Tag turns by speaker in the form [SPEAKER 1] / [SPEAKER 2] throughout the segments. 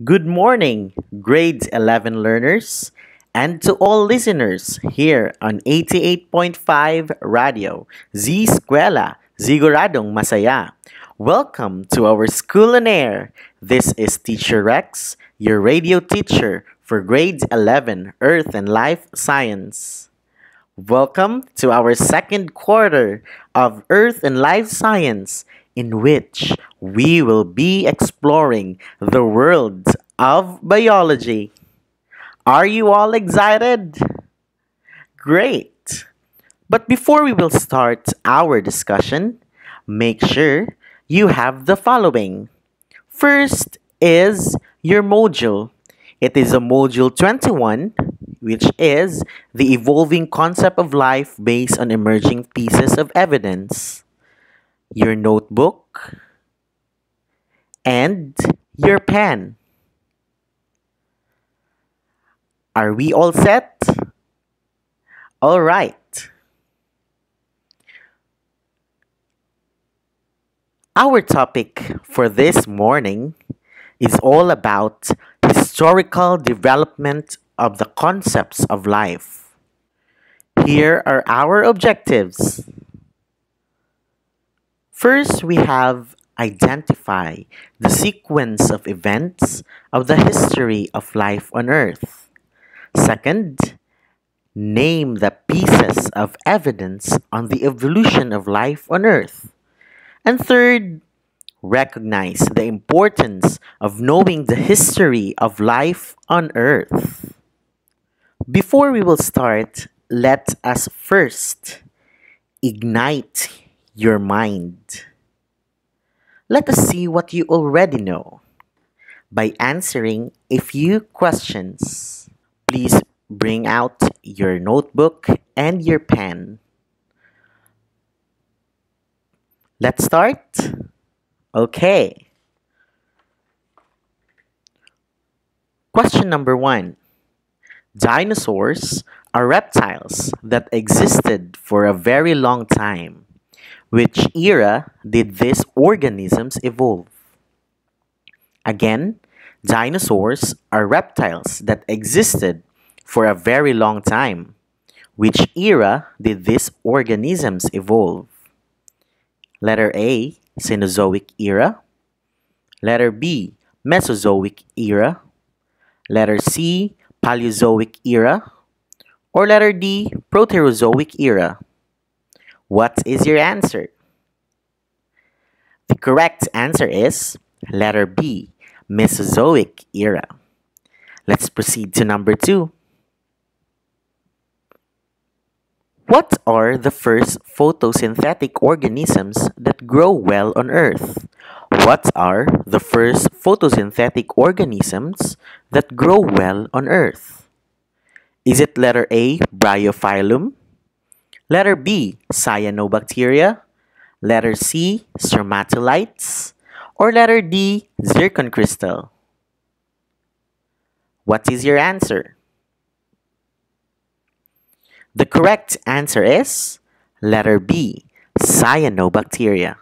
[SPEAKER 1] Good morning, grades 11 learners, and to all listeners here on 88.5 Radio, Z-eskwela, Siguradong Masaya. Welcome to our School on Air. This is Teacher Rex, your radio teacher for grades 11 Earth and Life Science. Welcome to our second quarter of Earth and Life Science, in which we will be exploring the world of biology. Are you all excited? Great! But before we will start our discussion, make sure you have the following. First is your module. It is a module 21, which is the evolving concept of life based on emerging pieces of evidence. Your notebook and your pen. Are we all set? All right. Our topic for this morning is all about historical development of the concepts of life. Here are our objectives. First, we have identify the sequence of events of the history of life on Earth. Second, name the pieces of evidence on the evolution of life on Earth. And third, recognize the importance of knowing the history of life on Earth. Before we will start, let us first ignite your mind. Let us see what you already know by answering a few questions. Please bring out your notebook and your pen. Let's start. Okay. Question number 1. Dinosaurs are reptiles that existed for a very long time. Which era did these organisms evolve? Again, dinosaurs are reptiles that existed for a very long time. Which era did these organisms evolve? Letter A, Cenozoic era. Letter B, Mesozoic era. Letter C, Paleozoic era. Or letter D, Proterozoic era. What is your answer? The correct answer is letter B, Mesozoic era. Let's proceed to number 2. What are the first photosynthetic organisms that grow well on Earth? What are the first photosynthetic organisms that grow well on Earth? Is it letter A, Bryophyllum? Letter B, cyanobacteria. Letter C, stromatolites. Or letter D, zircon crystal. What is your answer? The correct answer is letter B, cyanobacteria.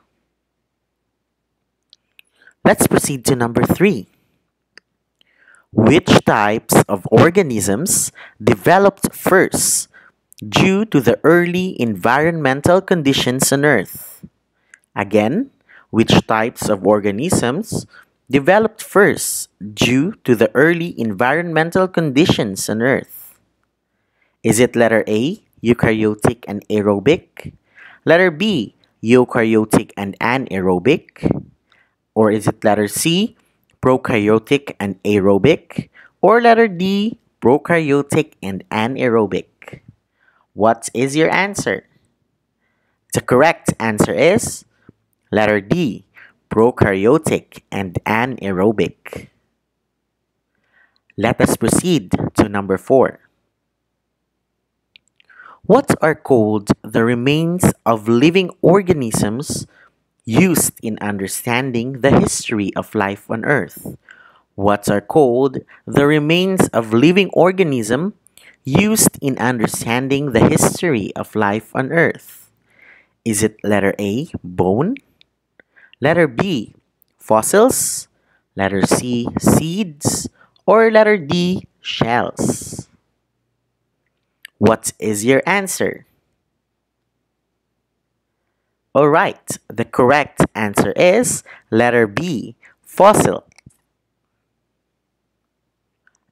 [SPEAKER 1] Let's proceed to number 3. Which types of organisms developed first due to the early environmental conditions on Earth? Again, which types of organisms developed first due to the early environmental conditions on Earth? Is it letter A, eukaryotic and aerobic? Letter B, eukaryotic and anaerobic? Or is it letter C, prokaryotic and aerobic? Or letter D, prokaryotic and anaerobic? What is your answer? The correct answer is letter D, prokaryotic and anaerobic. Let us proceed to number 4. What are called the remains of living organisms used in understanding the history of life on Earth? What are called the remains of living organism used in understanding the history of life on Earth? Is it letter A, bone? Letter B, fossils? Letter C, seeds, or letter D, shells? What is your answer? Alright, the correct answer is letter B, fossil.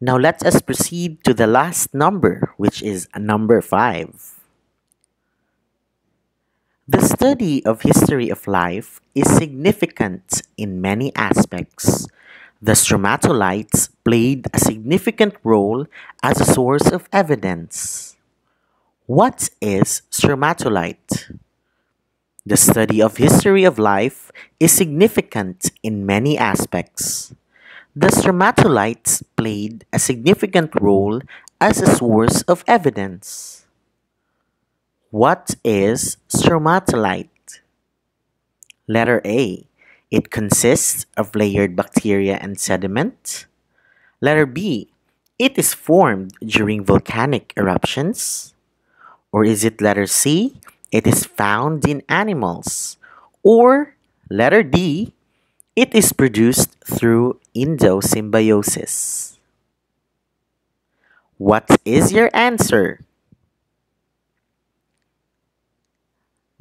[SPEAKER 1] Now let us proceed to the last number, which is number 5. The study of history of life is significant in many aspects. The stromatolites played a significant role as a source of evidence. What is stromatolite? The study of history of life is significant in many aspects. The stromatolites played a significant role as a source of evidence. What is stromatolite? Letter A. It consists of layered bacteria and sediment. Letter B. It is formed during volcanic eruptions. Or is it letter C? It is found in animals. Or letter D, it is produced through endosymbiosis. What is your answer?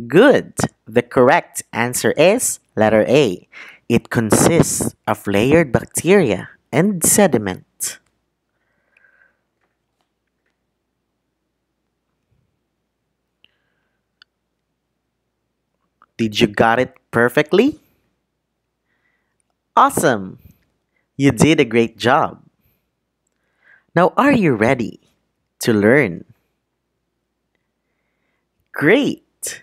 [SPEAKER 1] Good. The correct answer is letter A. It consists of layered bacteria and sediment. Did you got it perfectly? Awesome! You did a great job. Now, are you ready to learn? Great!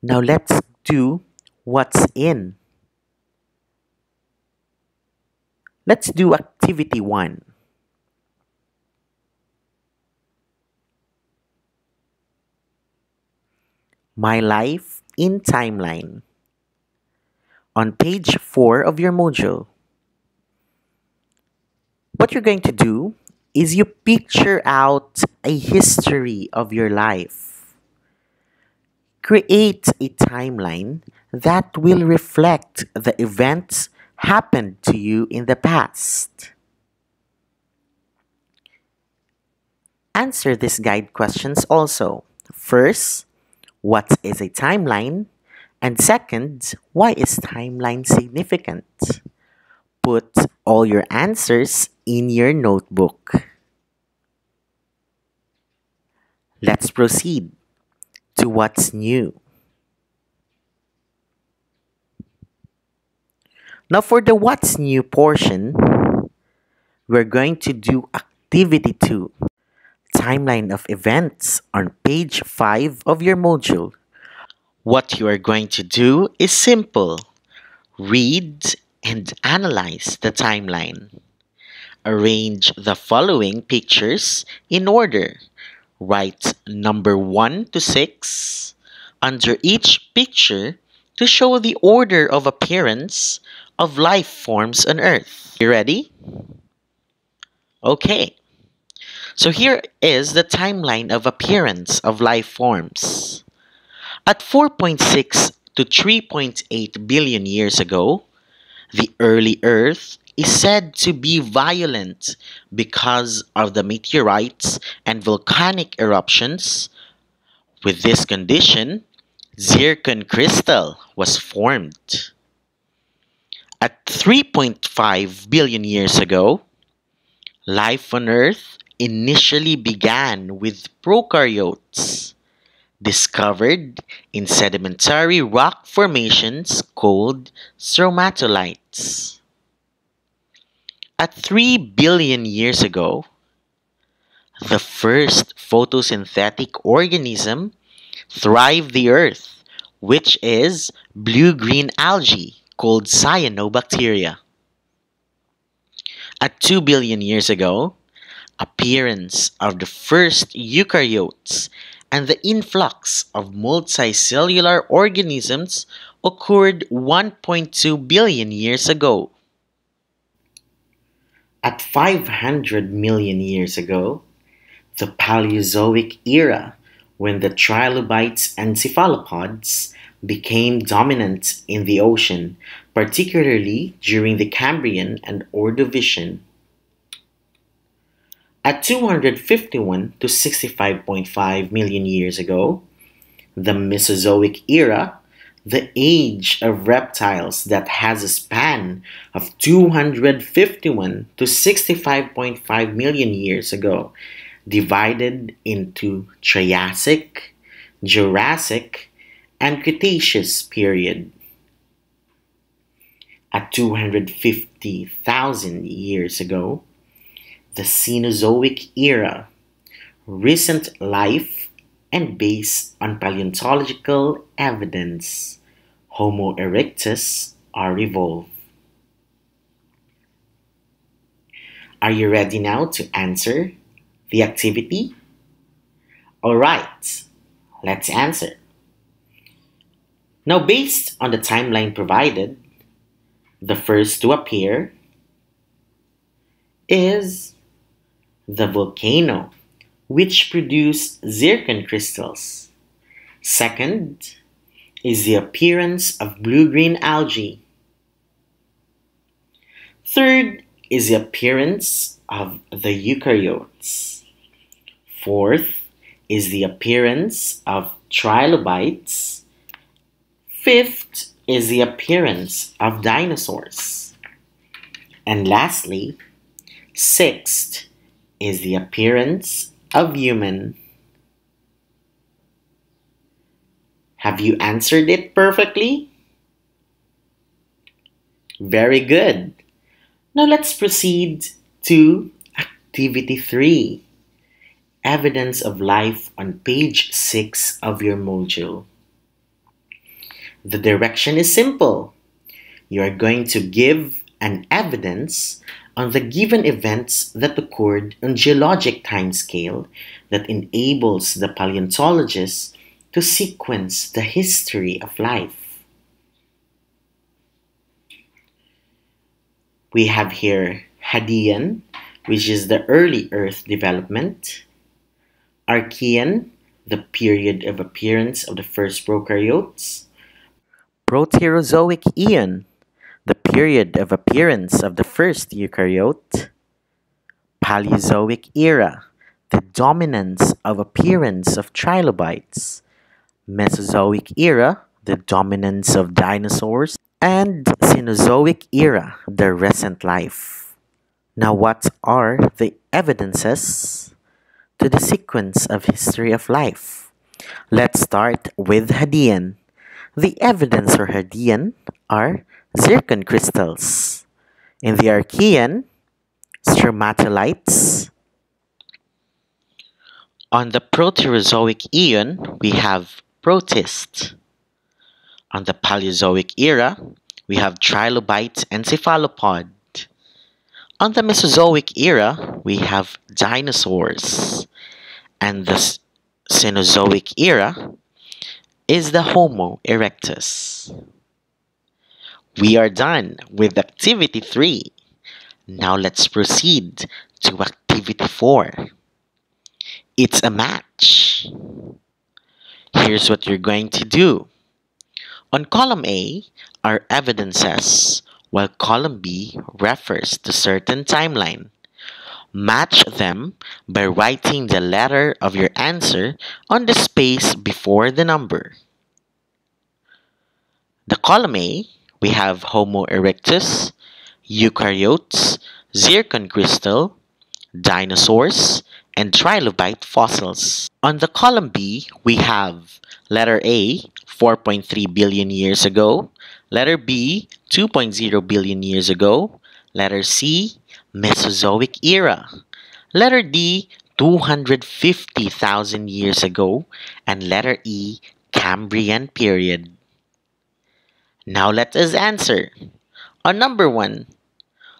[SPEAKER 1] Now let's do what's in. Let's do activity 1. My life in timeline. On page 4 of your module. What you're going to do is you picture out a history of your life. Create a timeline that will reflect the events happened to you in the past. Answer these guide questions also. First, what is a timeline? And second, why is timeline significant? Put all your answers in your notebook. Let's proceed to what's new. Now for the what's new portion, we're going to do activity 2. Timeline of events on page 5 of your module. What you are going to do is simple. Read and analyze the timeline. Arrange the following pictures in order. Write number 1 to 6 under each picture to show the order of appearance of life forms on Earth. You ready? Okay. So here is the timeline of appearance of life forms. At 4.6 to 3.8 billion years ago, the early Earth is said to be violent because of the meteorites and volcanic eruptions. With this condition, zircon crystal was formed. At 3.5 billion years ago, life on Earth initially began with prokaryotes, discovered in sedimentary rock formations called stromatolites. At 3 billion years ago, the first photosynthetic organism thrived the Earth, which is blue-green algae called cyanobacteria. At 2 billion years ago, appearance of the first eukaryotes and the influx of multicellular organisms occurred 1.2 billion years ago. At 500 million years ago, the Paleozoic era, when the trilobites and cephalopods became dominant in the ocean, particularly during the Cambrian and Ordovician. At 251 to 65.5 million years ago, the Mesozoic era, the age of reptiles that has a span of 251 to 65.5 million years ago, divided into Triassic, Jurassic, and Cretaceous period. At 250,000 years ago, the Cenozoic era, recent life and based on paleontological evidence, Homo erectus are evolved. Are you ready now to answer the activity? Alright, let's answer. Now, based on the timeline provided, the first to appear is the volcano, which produced zircon crystals. Second is the appearance of blue-green algae. Third is the appearance of the eukaryotes. Fourth is the appearance of trilobites. Fifth is the appearance of dinosaurs. And lastly, sixth is the appearance of human. Have you answered it perfectly? Very good. Now let's proceed to Activity 3, Evidence of Life on page 6 of your module. The direction is simple. You are going to give an evidence on the given events that occurred on geologic timescale that enables the paleontologist to sequence the history of life. We have here Hadean, which is the early Earth development, Archean, the period of appearance of the first prokaryotes, Proterozoic Eon, the period of appearance of the first eukaryote, Paleozoic era, the dominance of appearance of trilobites, Mesozoic era, the dominance of dinosaurs, and Cenozoic era, the recent life. Now, what are the evidences to the sequence of history of life? Let's start with Hadean. The evidence for Hadean are zircon crystals. In the Archean, stromatolites. On the Proterozoic Eon, we have protists. On the Paleozoic era, we have trilobites and cephalopod. On the Mesozoic era, we have dinosaurs. And the Cenozoic era is the Homo erectus. We are done with Activity 3. Now let's proceed to Activity 4. It's a match. Here's what you're going to do. On column A are evidences, while column B refers to certain timeline. Match them by writing the letter of your answer on the space before the number. The column A, we have Homo erectus, eukaryotes, zircon crystal, dinosaurs, and trilobite fossils. On the column B, we have letter A, 4.3 billion years ago, letter B, 2.0 billion years ago, letter C, Mesozoic era, letter D, 250,000 years ago, and letter E, Cambrian period. Now let us answer. On number 1,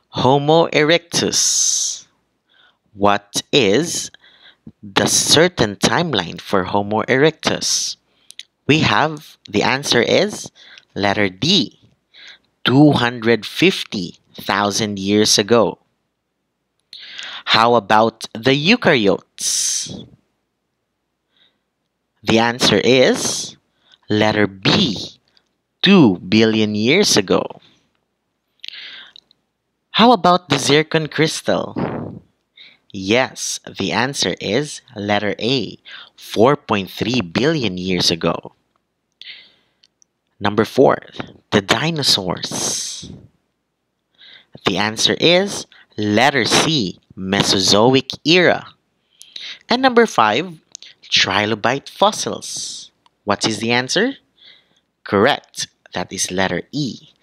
[SPEAKER 1] Homo erectus. What is the certain timeline for Homo erectus? We have the answer is letter D, 250,000 years ago. How about the eukaryotes? The answer is letter B, 2 billion years ago. How about the zircon crystal? Yes, the answer is letter A, 4.3 billion years ago. Number 4, the dinosaurs. The answer is letter C, Mesozoic era. And number 5, trilobite fossils. What is the answer? Correct. That is letter E,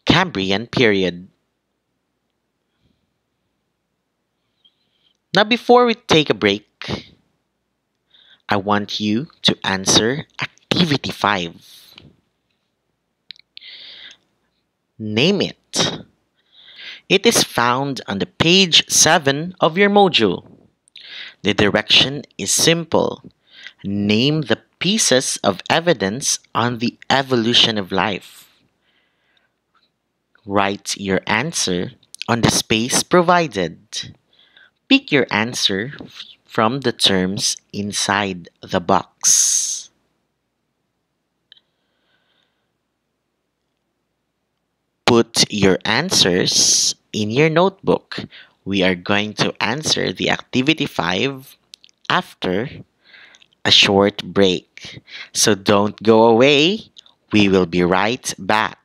[SPEAKER 1] Cambrian period. Now before we take a break, I want you to answer activity 5. Name it. It is found on the page 7 of your module. The direction is simple. Name the pieces of evidence on the evolution of life. Write your answer on the space provided. Pick your answer from the terms inside the box. Put your answers in your notebook. We are going to answer the activity 5 after a short break. So don't go away. We will be right back.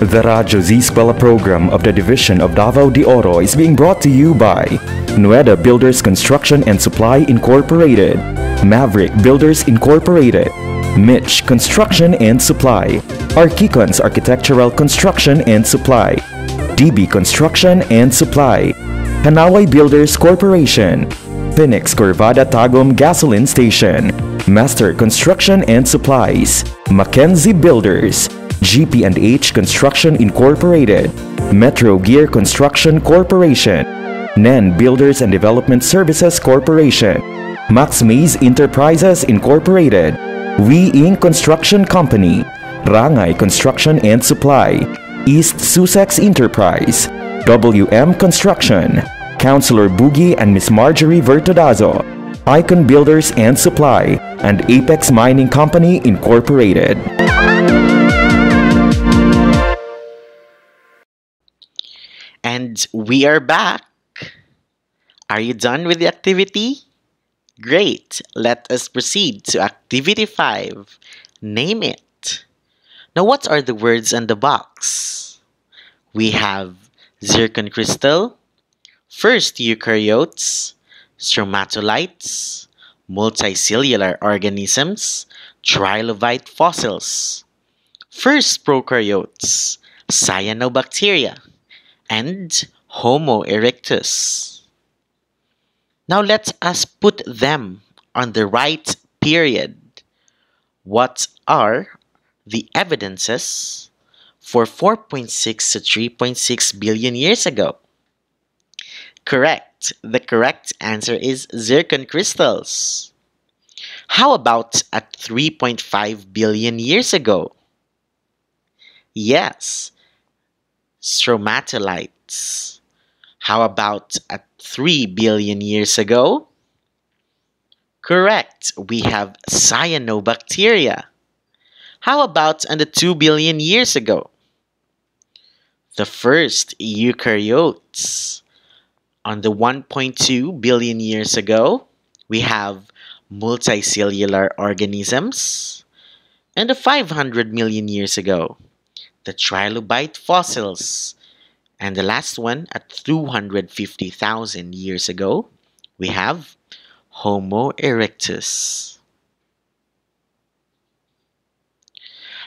[SPEAKER 2] The Radyo Z-eskwela program of the Division of Davao de Oro is being brought to you by Nueda Builders Construction and Supply Incorporated, Maverick Builders Incorporated, Mitch Construction and Supply, Archicons Architectural Construction and Supply, DB Construction and Supply, Hanaway Builders Corporation, Phoenix Corvada Tagum Gasoline Station, Master Construction and Supplies, Mackenzie Builders, GP&H Construction Incorporated, Metro Gear Construction Corporation, NEN Builders and Development Services Corporation, Max Mays Enterprises Incorporated, We Inc. Construction Company, Rangay Construction and Supply, East Sussex Enterprise, WM Construction, Councilor Boogie and Miss Marjorie Vertodazo, Icon Builders and Supply, and Apex Mining Company Incorporated.
[SPEAKER 1] And we are back. Are you done with the activity? Great. Let us proceed to activity 5. Name it. Now, what are the words on the box? We have zircon crystal, first eukaryotes, stromatolites, multicellular organisms, trilobite fossils, first prokaryotes, cyanobacteria, and Homo erectus. Now let us put them on the right period. What are the evidences for 4.6 to 3.6 billion years ago? Correct. The correct answer is zircon crystals. How about at 3.5 billion years ago? Yes, stromatolites. How about at 3 billion years ago? Correct. We have cyanobacteria. How about on the 2 billion years ago? The first eukaryotes. On the 1.2 billion years ago, we have multicellular organisms. And the 500 million years ago, the trilobite fossils. And the last one, at 250,000 years ago, we have Homo erectus.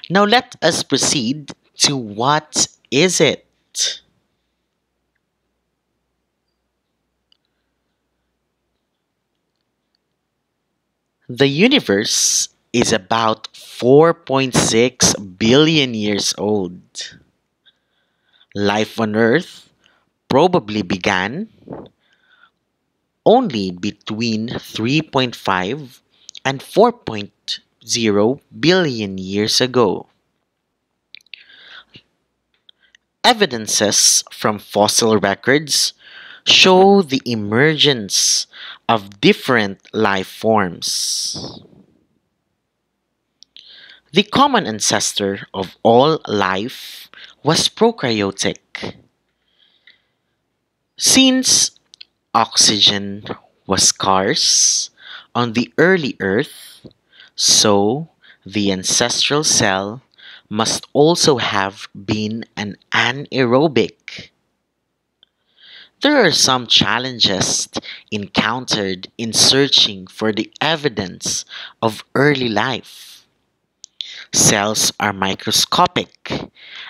[SPEAKER 1] Now let us proceed to what is it? The universe is about 4.6 billion years old. Life on Earth probably began only between 3.5 and 4.0 billion years ago. Evidences from fossil records show the emergence of different life forms. The common ancestor of all life was prokaryotic. Since oxygen was scarce on the early Earth, so the ancestral cell must also have been an anaerobic. There are some challenges encountered in searching for the evidence of early life. Cells are microscopic,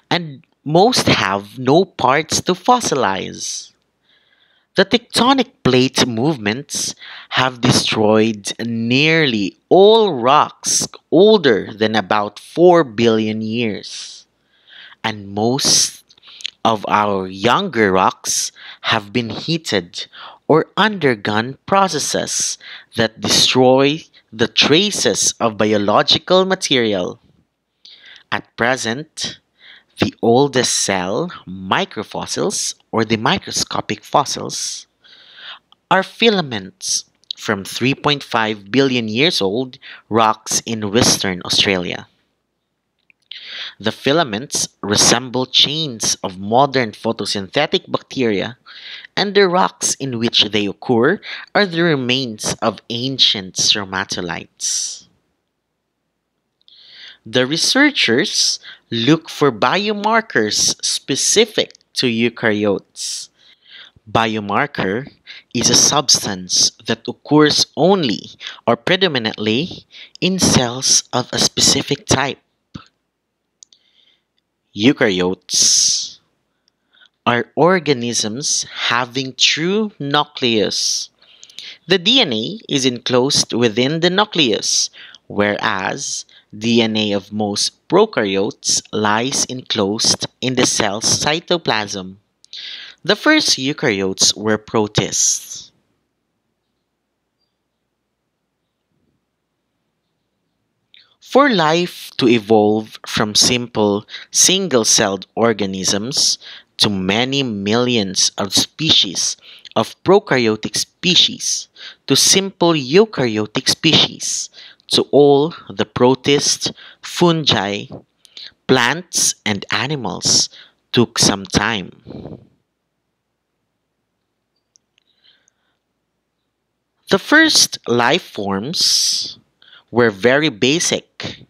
[SPEAKER 1] and most have no parts to fossilize. The tectonic plate movements have destroyed nearly all rocks older than about 4 billion years, and most of our younger rocks have been heated or undergone processes that destroy the traces of biological material. At present, the oldest cell microfossils, or the microscopic fossils, are filaments from 3.5 billion years old rocks in Western Australia. The filaments resemble chains of modern photosynthetic bacteria, and the rocks in which they occur are the remains of ancient stromatolites. The researchers look for biomarkers specific to eukaryotes. Biomarker is a substance that occurs only or predominantly in cells of a specific type. Eukaryotes are organisms having true nucleus. The DNA is enclosed within the nucleus, whereas DNA of most prokaryotes lies enclosed in the cell's cytoplasm. The first eukaryotes were protists. For life to evolve from simple single-celled organisms to many millions of species of prokaryotic species, to simple eukaryotic species, to all the protists, fungi, plants, and animals, took some time. The first life forms were very basic,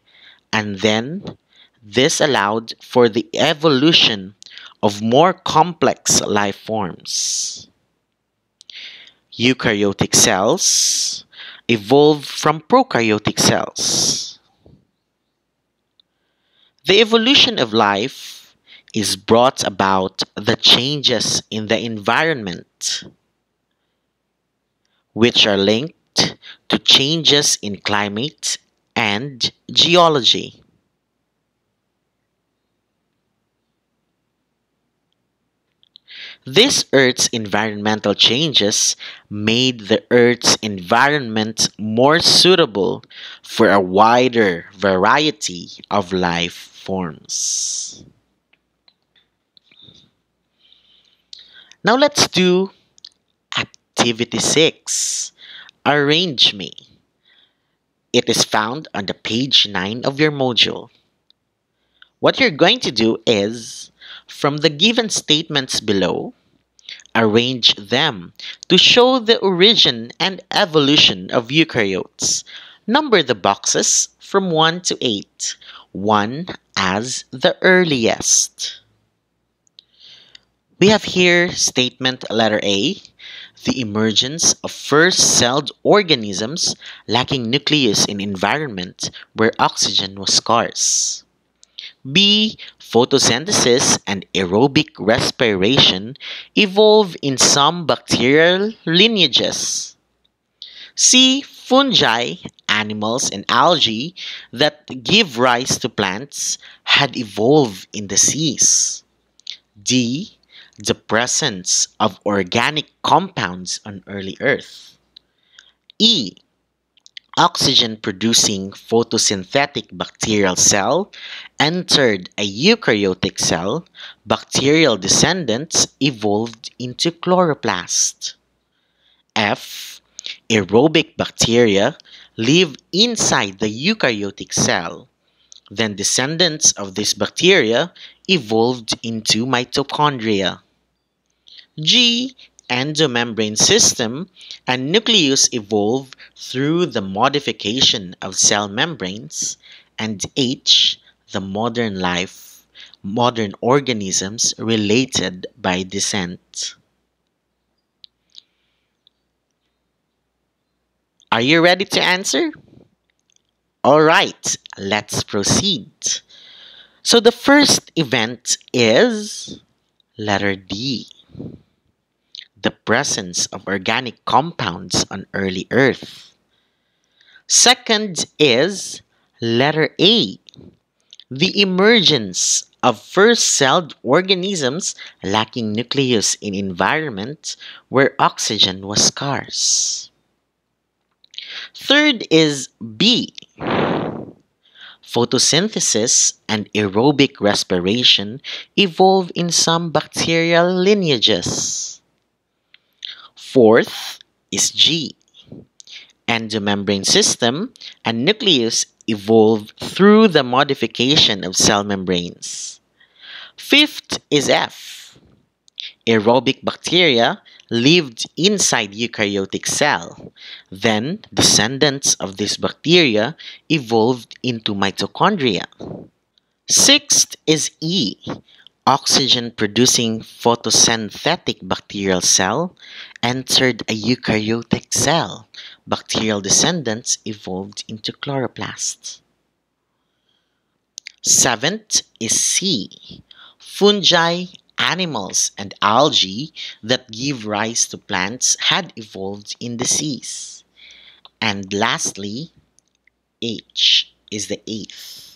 [SPEAKER 1] and then this allowed for the evolution of more complex life forms. Eukaryotic cells evolved from prokaryotic cells. The evolution of life is brought about the changes in the environment, which are linked to changes in climate and geology. This Earth's environmental changes made the Earth's environment more suitable for a wider variety of life forms. Now let's do Activity 6. Arrange Me. It is found on the page 9 of your module. What you're going to do is, from the given statements below, arrange them to show the origin and evolution of eukaryotes. Number the boxes from 1 to 8, 1 as the earliest. We have here statement letter A, the emergence of first-celled organisms lacking nucleus in environment where oxygen was scarce. B. Photosynthesis and aerobic respiration evolve in some bacterial lineages. C. Fungi, animals, and algae that give rise to plants had evolved in the seas. D. The presence of organic compounds on early Earth. E. oxygen-producing photosynthetic bacterial cell entered a eukaryotic cell, bacterial descendants evolved into chloroplast. F. Aerobic bacteria live inside the eukaryotic cell. Then descendants of this bacteria evolved into mitochondria. G. Endomembrane system and nucleus evolve through the modification of cell membranes. And H. The modern organisms related by descent. Are you ready to answer? Alright, let's proceed. So the first event is letter D. The presence of organic compounds on early Earth. Second is letter A. The emergence of first-celled organisms lacking nucleus in environment where oxygen was scarce. Third is B. Photosynthesis and aerobic respiration evolve in some bacterial lineages. Fourth is G. Endomembrane system and nucleus evolve through the modification of cell membranes. Fifth is F. Aerobic bacteria lived inside eukaryotic cell. Then, descendants of this bacteria evolved into mitochondria. Sixth is E. Oxygen-producing photosynthetic bacterial cell entered a eukaryotic cell. Bacterial descendants evolved into chloroplasts. Seventh is C. Fungi, animals, and algae that give rise to plants had evolved in the seas. And lastly, H is the eighth.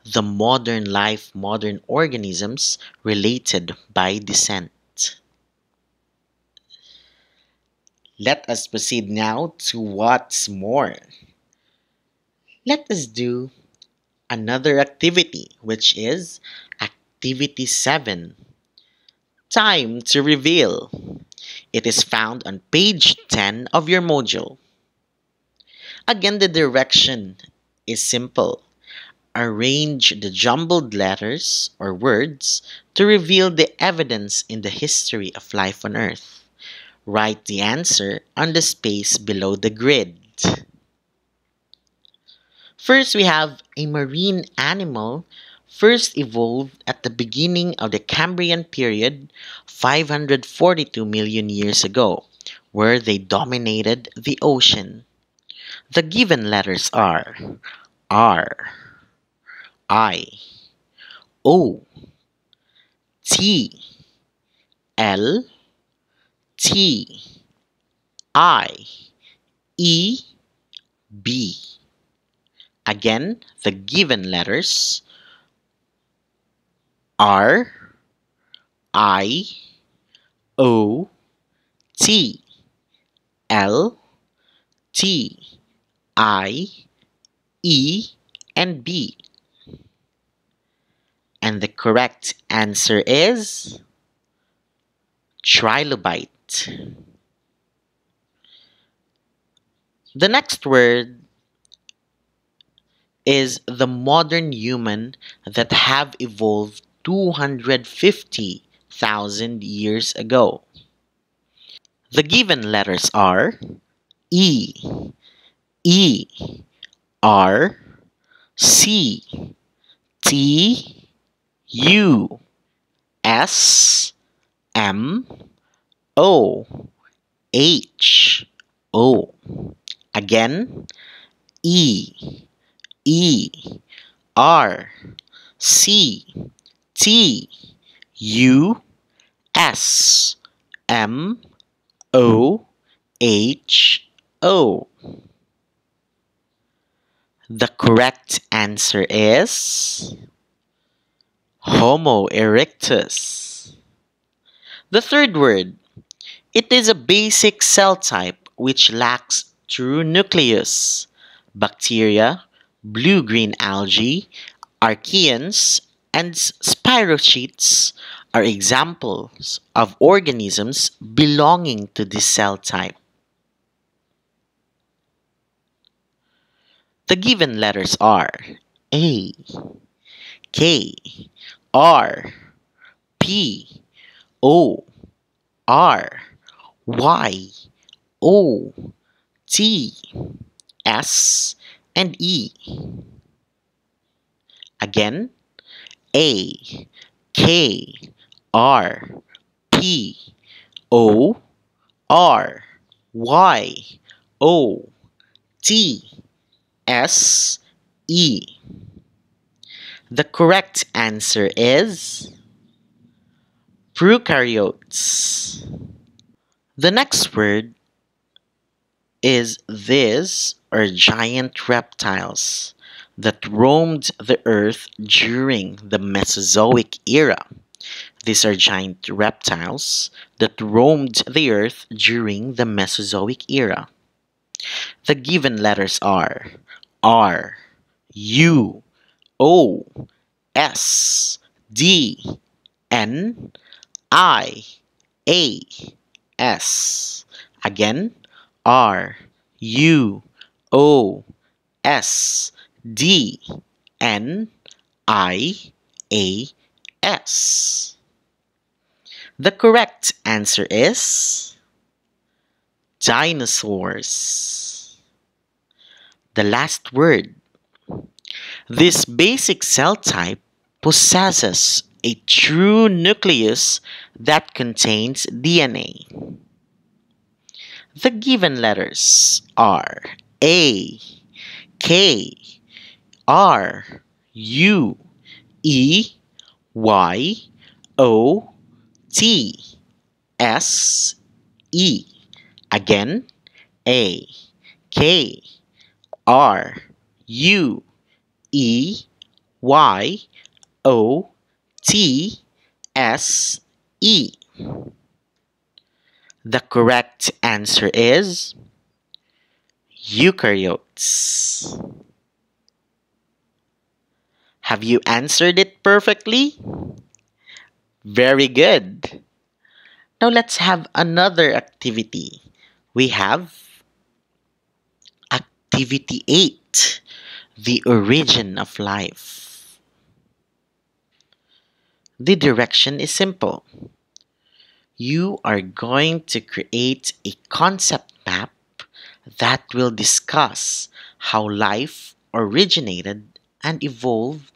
[SPEAKER 1] The modern organisms related by descent. Let us proceed now to what's more. Let us do another activity, which is Activity 7. Time to reveal. It is found on page 10 of your module. Again, the direction is simple. Arrange the jumbled letters or words to reveal the evidence in the history of life on Earth. Write the answer on the space below the grid. First, we have a marine animal first evolved at the beginning of the Cambrian period 542 million years ago, where they dominated the ocean. The given letters are R, I, O, T, L, T, I, E, B. Again, the given letters R, I, O, T, L, T, I, E, and B. And the correct answer is trilobite. The next word is the modern human that have evolved 250,000 years ago. The given letters are E, E, R, C, T, U, S, M, O, H, O. Again, E, E, R, C, T, U, S, M, O, H, O. The correct answer is Homo erectus. The third word, it is a basic cell type which lacks true nucleus. Bacteria, blue-green algae, archaeans, and spirochetes are examples of organisms belonging to this cell type. The given letters are A, K, R, P, O, R, Y, O, T, S, and E. Again, A, K, R, P, O, R, Y, O, T, S, E. The correct answer is prokaryotes. The next word is these are giant reptiles that roamed the earth during the Mesozoic era. These are giant reptiles that roamed the earth during the Mesozoic era. The given letters are R, U, O, S, D, N, I, A, S. Again, R, U, O, S, D, N, I, A, S. The correct answer is dinosaurs. The last word. This basic cell type possesses a true nucleus that contains DNA. The given letters are A, K, R, U, E, Y, O, T, S, E. Again, A, K, R, U, E, Y, O, T, S, E. The correct answer is eukaryotes. Have you answered it perfectly? Very good. Now let's have another activity. We have Activity 8, the origin of life. The direction is simple. You are going to create a concept map that will discuss how life originated and evolved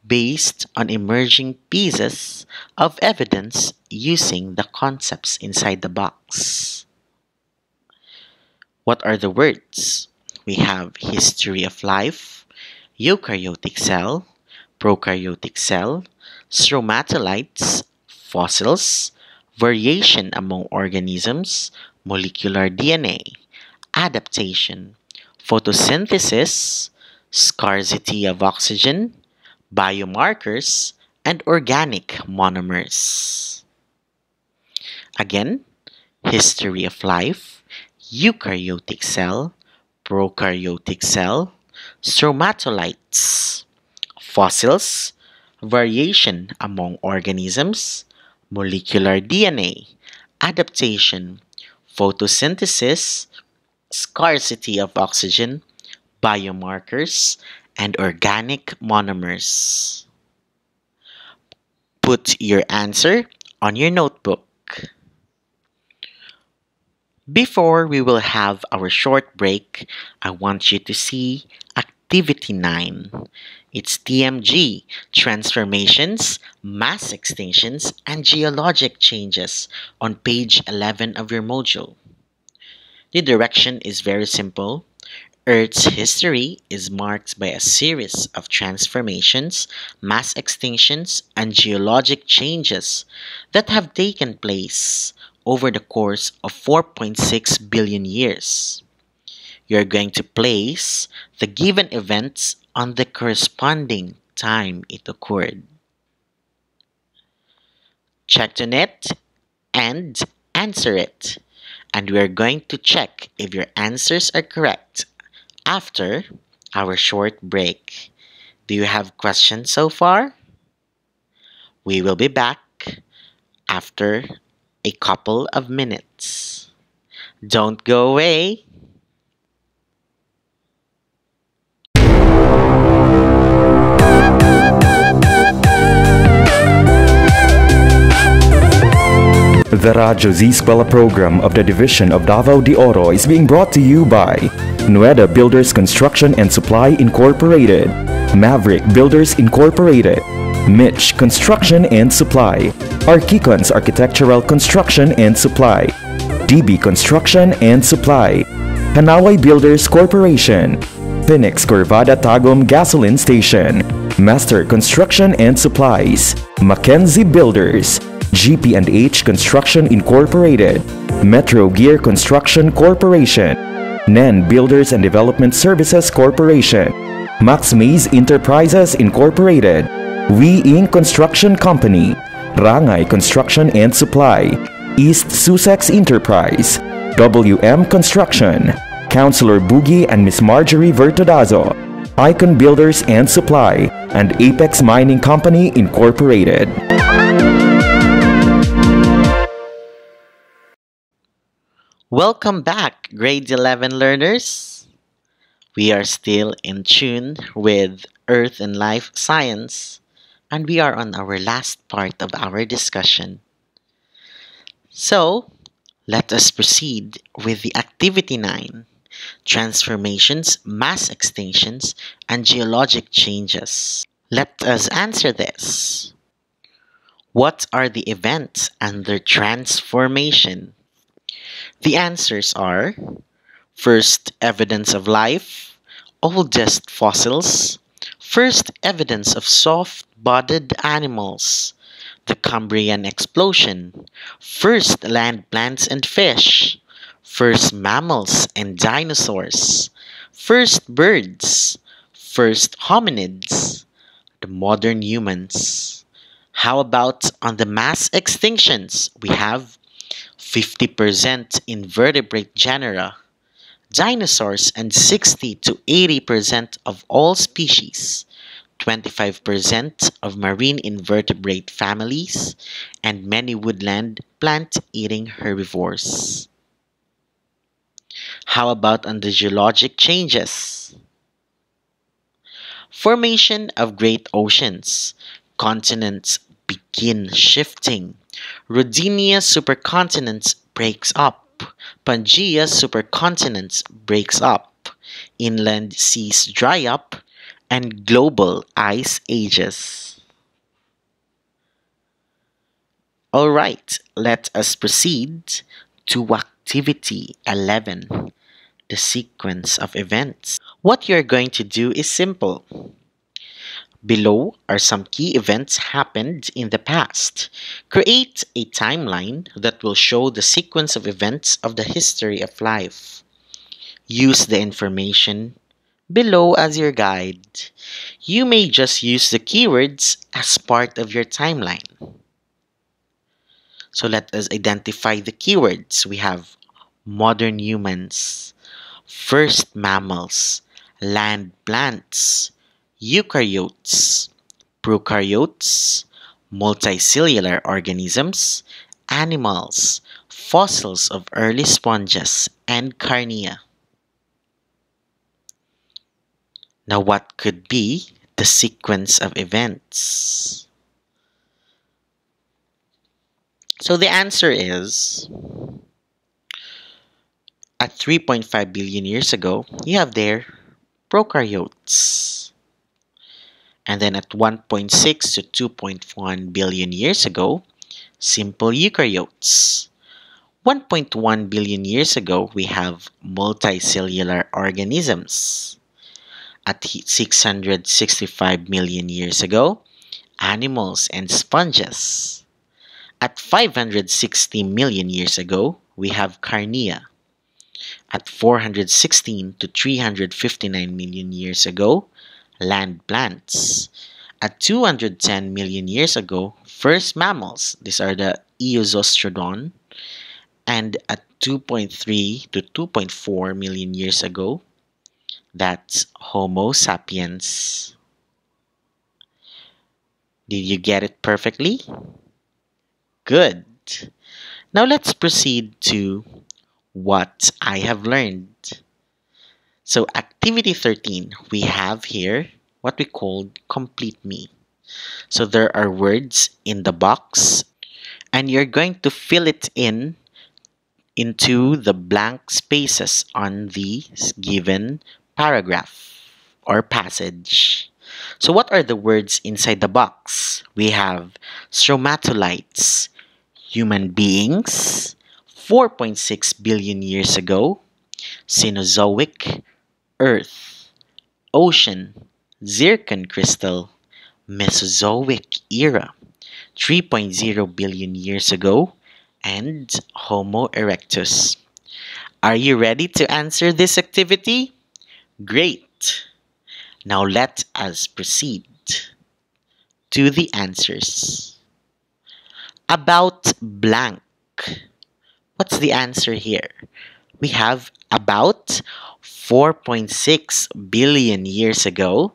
[SPEAKER 1] based on emerging pieces of evidence using the concepts inside the box. What are the words? We have history of life, eukaryotic cell, prokaryotic cell, stromatolites, fossils, variation among organisms, molecular DNA, adaptation, photosynthesis, scarcity of oxygen, biomarkers, and organic monomers. Again, history of life, eukaryotic cell, prokaryotic cell, stromatolites, fossils, variation among organisms, molecular DNA, adaptation, photosynthesis, scarcity of oxygen, biomarkers, and organic monomers. Put your answer on your notebook. Before we will have our short break, I want you to see Activity 9. It's TMG, Transformations, Mass Extinctions, and Geologic Changes on page 11 of your module. The direction is very simple. Earth's history is marked by a series of transformations, mass extinctions, and geologic changes that have taken place over the course of 4.6 billion years. You're going to place the given events on the corresponding time it occurred. Check on it and answer it. And we're going to check if your answers are correct after our short break. Do you have questions so far? We will be back after a couple of minutes. Don't go away.
[SPEAKER 2] The Radyo Z-eskwela program of the Division of Davao de Oro is being brought to you by 𝗕𝗿𝗆Builders Construction and Supply Incorporated, 𝗕𝗿𝗆Builders Incorporated, Mitch Construction and Supply, 𝗕𝗿𝗆ance Architectural Construction and Supply, DB Construction and Supply, Hanaway Builders Corporation, Phoenix Corvada Tagum Gasoline Station, Master Construction and Supplies, Mackenzie Builders, GP&H Construction Incorporated, Metro Gear Construction Corporation, NEN Builders and Development Services Corporation, Max Mays Enterprises Incorporated, We Inc. Construction Company, Rangay Construction and Supply, East Sussex Enterprise, WM Construction, Councilor Boogie and Miss Marjorie Vertodazo, Icon Builders and Supply, and Apex Mining Company Incorporated.
[SPEAKER 1] Welcome back, grade 11 learners. We are still in tune with Earth and Life Science, and we are on our last part of our discussion. So, let us proceed with the Activity 9, Transformations, Mass Extinctions, and Geologic Changes. Let us answer this. What are the events and their transformation? The answers are: first evidence of life, oldest fossils, first evidence of soft-bodied animals, the Cambrian explosion, first land plants and fish, first mammals and dinosaurs, first birds, first hominids, the modern humans. How about on the mass extinctions? We have 50% invertebrate genera, dinosaurs, and 60 to 80% of all species, 25% of marine invertebrate families, and many woodland plant-eating herbivores. How about on the geologic changes? Formation of great oceans. Continents begin shifting. Rodinia supercontinent breaks up. Pangea supercontinent breaks up. Inland seas dry up. And global ice ages. Alright, let us proceed to Activity 11, the sequence of events. What you're going to do is simple. Below are some key events happened in the past. Create a timeline that will show the sequence of events of the history of life. Use the information below as your guide. You may just use the keywords as part of your timeline. So let us identify the keywords. We have modern humans, first mammals, land plants, eukaryotes, prokaryotes, multicellular organisms, animals, fossils of early sponges, and carnea. Now, what could be the sequence of events? So the answer is, at 3.5 billion years ago, you have there prokaryotes. And then at 1.6 to 2.1 billion years ago, simple eukaryotes. 1.1 billion years ago, we have multicellular organisms. At 665 million years ago, animals and sponges. At 560 million years ago, we have carnea. At 416 to 359 million years ago, land plants. At 210 million years ago, first mammals. These are the Eosostrodon. And at 2.3 to 2.4 million years ago, That's Homo sapiens. Did you get it perfectly? Good. Now let's proceed to what I have learned. So activity 13, we have here what we call complete me. So there are words in the box and you're going to fill it into the blank spaces on the given paragraph or passage. So what are the words inside the box? We have stromatolites, human beings, 4.6 billion years ago, Cenozoic, Earth, Ocean, Zircon crystal, Mesozoic era, 3.0 billion years ago, and Homo erectus. Are you ready to answer this activity? Great! Now let us proceed to the answers. About blank. What's the answer here? We have about 4.6 billion years ago,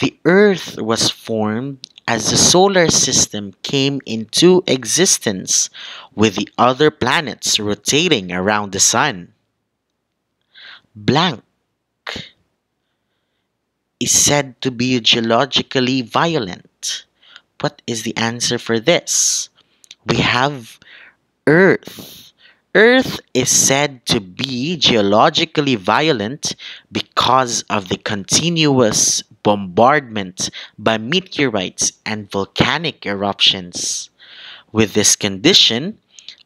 [SPEAKER 1] the Earth was formed as the solar system came into existence with the other planets rotating around the sun. Blank is said to be geologically violent. What is the answer for this? We have Earth. Earth is said to be geologically violent because of the continuous bombardment by meteorites and volcanic eruptions. With this condition,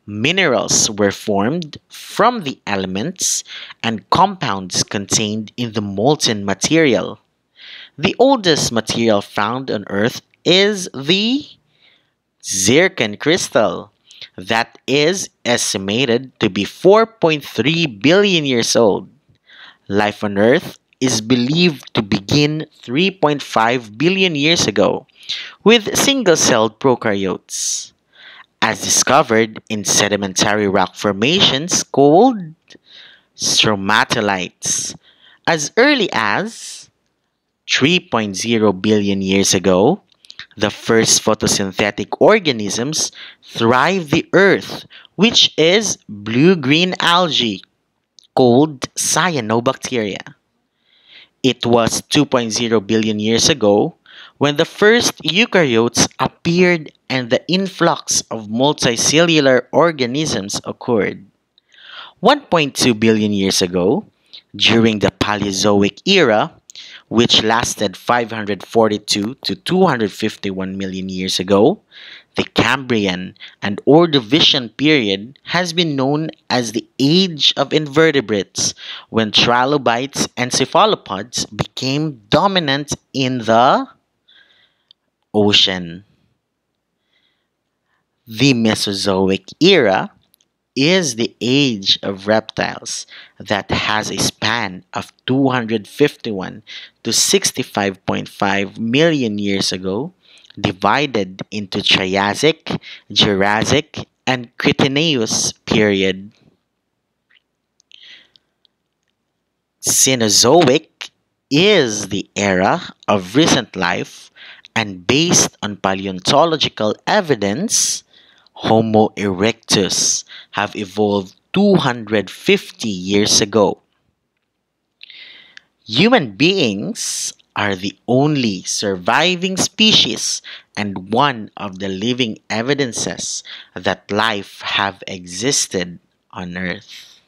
[SPEAKER 1] minerals were formed from the elements and compounds contained in the molten material. The oldest material found on Earth is the zircon crystal. That is estimated to be 4.3 billion years old. Life on Earth is believed to begin 3.5 billion years ago with single-celled prokaryotes, as discovered in sedimentary rock formations called stromatolites. As early as 3.0 billion years ago, the first photosynthetic organisms thrive the earth, which is blue-green algae called cyanobacteria. It was 2.0 billion years ago when the first eukaryotes appeared and the influx of multicellular organisms occurred. 1.2 billion years ago, during the Paleozoic era, which lasted 542 to 251 million years ago, the Cambrian and Ordovician period has been known as the Age of Invertebrates, when trilobites and cephalopods became dominant in the ocean. The Mesozoic era is the age of reptiles that has a span of 251 to 65.5 million years ago, divided into Triassic, Jurassic, and Cretaceous period. Cenozoic is the era of recent life, and based on paleontological evidence, Homo erectus have evolved 250 years ago. Human beings are the only surviving species and one of the living evidences that life have existed on Earth.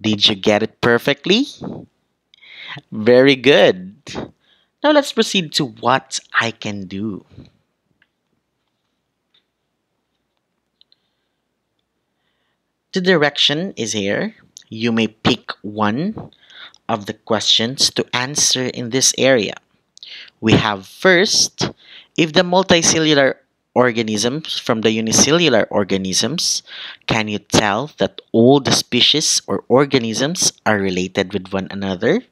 [SPEAKER 1] Did you get it perfectly? Very good. Now let's proceed to what I can do. The direction is here. You may pick one of the questions to answer in this area. We have first, if the multicellular organisms from the unicellular organisms, can you tell that all the species or organisms are related with one another?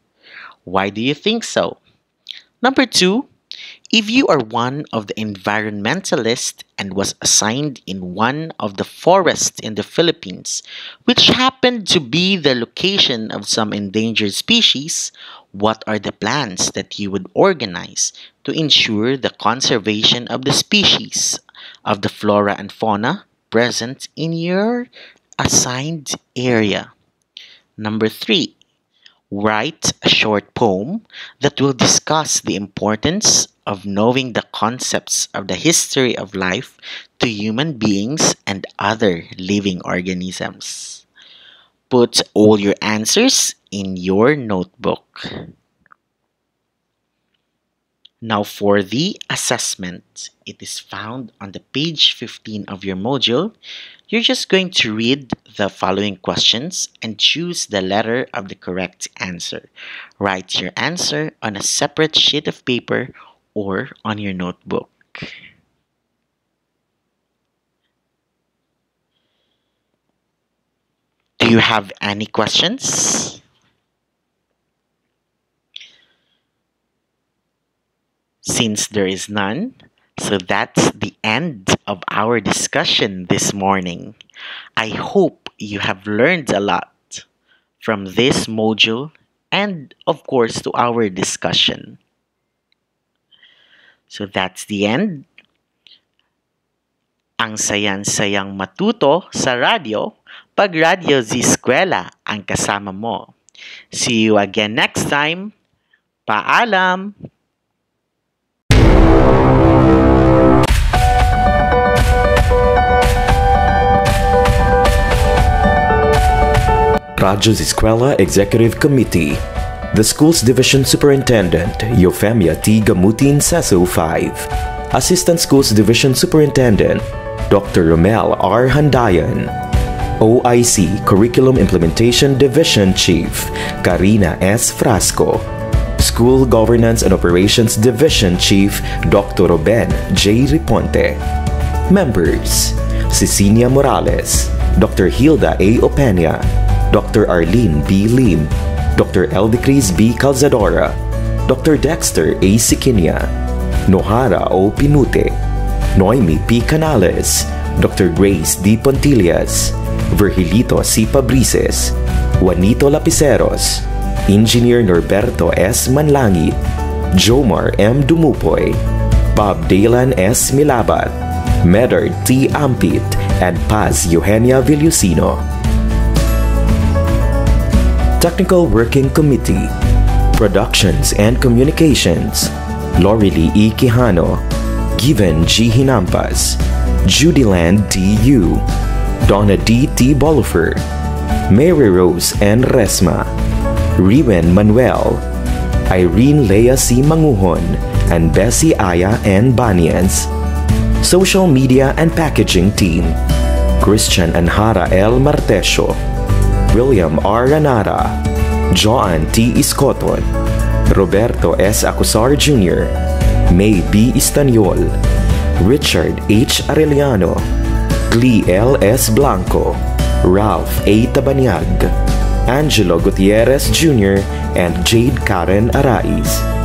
[SPEAKER 1] Why do you think so? Number two, If you are one of the environmentalists and was assigned in one of the forests in the Philippines, which happened to be the location of some endangered species, what are the plans that you would organize to ensure the conservation of the species of the flora and fauna present in your assigned area? Number 3. Write a short poem that will discuss the importance of knowing the concepts of the history of life to human beings and other living organisms. Put all your answers in your notebook. Now for the assessment. It is found on the page 15 of your module. You're just going to read the following questions and choose the letter of the correct answer. Write your answer on a separate sheet of paper or on your notebook. Do you have any questions? Since there is none, so that's the end of our discussion this morning. I hope you have learned a lot from this module and of course to our discussion. So that's the end. Ang sayang-sayang matuto sa radyo pag Radyo Z-eskwela ang kasama mo. See you again next time. Paalam!
[SPEAKER 2] Radyo Z-eskwela Executive Committee. The School's Division Superintendent, 𝗕𝗵𝘆H Assistant Schools Division Superintendent, Dr. 𝗕𝗵𝘆H OIC Curriculum Implementation Division Chief, Karina S. Frasco. School Governance and Operations Division Chief, Dr. Ruben J. Riponte. Members, Cecilia Morales, Dr. Hilda A. Opeña, Dr. Arlene B. Lim, Dr. 𝗕𝗵𝘆H, Dr. Dexter A. Siquinia, Nohara O. Pinute, Noemi P. Canales, Dr. Grace D. Pontillas, Virgilito C. Pabrices, Juanito Lapiceros, Engineer Norberto S. Manlangit, Jomar M. Dumupoy, Bob Dalan S. Milabat, Medard T. Ampit, and Paz Eugenia Villusino. Technical Working Committee, Productions and Communications, Lorely E. Quijano, Given G. Hinampas, Judyland D. U, Donna D. 𝗕𝗵𝘆, Mary Rose N. Resma, Riwen Manuel, Irene Lea C. Manguhon, and Bessie Aya N. Banians. Social Media and Packaging Team, Christian Anhara L. Martesio, William R. Ranara, Joan T. Iscoton, Roberto S. Acusar Jr., May B. Istanyol, Richard H. Arellano, Glee L. S. Blanco, Ralph A. Tabanyag, Angelo Gutierrez Jr., and Jade Karen Arais.